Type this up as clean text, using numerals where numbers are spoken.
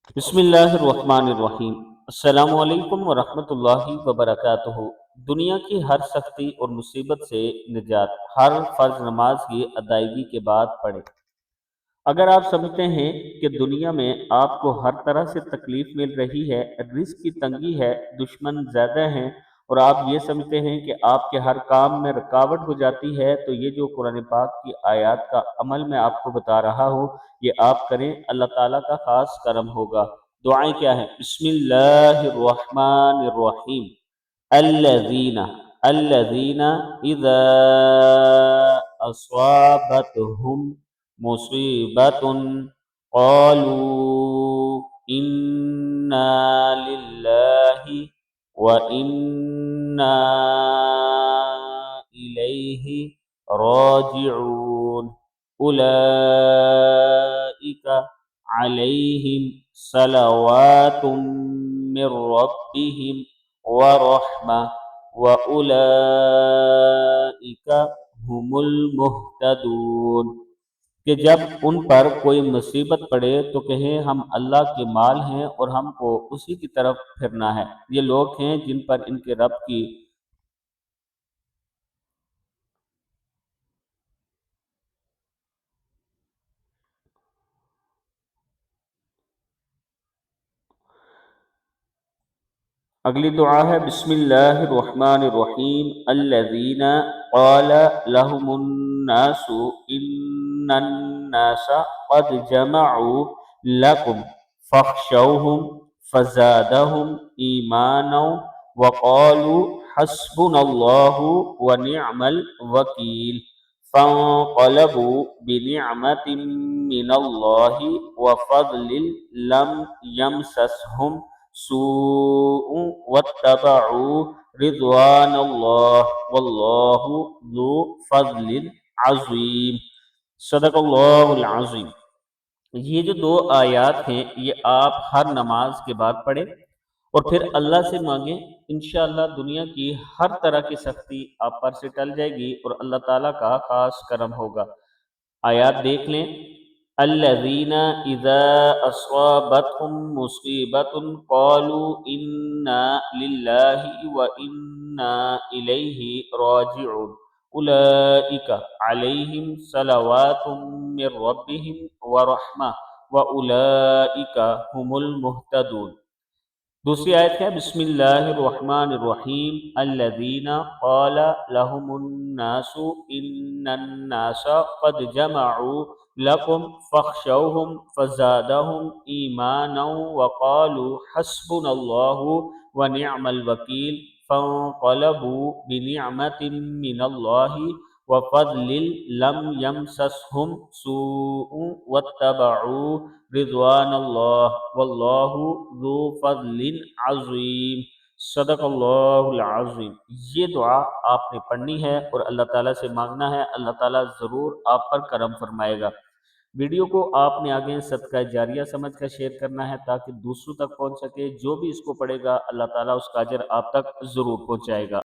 بسم اللہ الرحمن الرحیم۔ السلام علیکم ورحمۃ اللہ وبرکاتہ۔ دنیا کی ہر سختی اور مصیبت سے نجات ہر فرض نماز کی ادائیگی کے بعد پڑھے۔ اگر آپ سمجھتے ہیں کہ دنیا میں آپ کو ہر طرح سے تکلیف مل رہی ہے، رزق کی تنگی ہے، دشمن زیادہ ہیں، اور آپ یہ سمجھتے ہیں کہ آپ کے ہر کام میں رکاوٹ ہو جاتی ہے، تو یہ جو قرآن پاک کی آیات کا عمل میں آپ کو بتا رہا ہوں، یہ آپ کریں، اللہ تعالیٰ کا خاص کرم ہوگا۔ دعائیں کیا ہیں؟ بسم اللہ الرحمن الرحیم۔ الذین الذین اذا اصابتهم مصیبت قالوا انا للہ وانا الیہ راجعون اولئک علیہم صلوات من ربهم ورحمہ وَأُولَئِكَ هُمُ الْمُهْتَدُونَ۔ کہ جب ان پر کوئی مصیبت پڑے تو کہیں ہم اللہ کے مال ہیں اور ہم کو اسی کی طرف پھرنا ہے۔ یہ لوگ ہیں جن پر ان کے رب کی اگلی دعا ہے بسم اللہ الرحمن الرحیم۔ الذین قال لهم الناس ان الناس قد جمعوا لكم فاخشوهم فزادهم ایمانا وقالوا حسبنا الله ونعم الوکیل فانقلبوا بنعمة من الله وفضل لم يمسسهم سوء واتبعوا رضوان اللہ واللہ ذو فضل عظیم۔ صدق اللہ العظیم۔ یہ جو دو آیات ہیں یہ آپ ہر نماز کے بعد پڑھیں اور پھر اللہ سے مانگیں، انشاءاللہ دنیا کی ہر طرح کی سختی آپ پر سے ٹل جائے گی اور اللہ تعالیٰ کا خاص کرم ہوگا۔ آیات دیکھ لیں۔ الذین اذا اصابتهم مصیبت قالوا انا للہ وانا الیہ راجعون اولئک علیہم صلوات من ربهم ورحمہ واولئک هم المہتدون۔ دوسری آیت ہے بسم اللہ الرحمن الرحیم۔ الذین قال لهم الناس ان الناس قد جمعوا لكم فاخشوهم فزادهم ایمانا وقالوا حسبنا الله ونعم الوکیل فانقلبوا بنعمة من الله وفضل لم يمسسهم سوء واتبعوا رضوان اللہ واللہ ذو فضل عظیم۔ صدق اللہ العظیم۔ یہ دعا آپ نے پڑھنی ہے اور اللہ تعالیٰ سے مانگنا ہے، اللہ تعالیٰ ضرور آپ پر کرم فرمائے گا۔ ویڈیو کو آپ نے آگے صدقہ جاریہ سمجھ کر شیئر کرنا ہے تاکہ دوسروں تک پہنچ سکے۔ جو بھی اس کو پڑھے گا اللہ تعالیٰ اس کا اجر آپ تک ضرور پہنچائے گا۔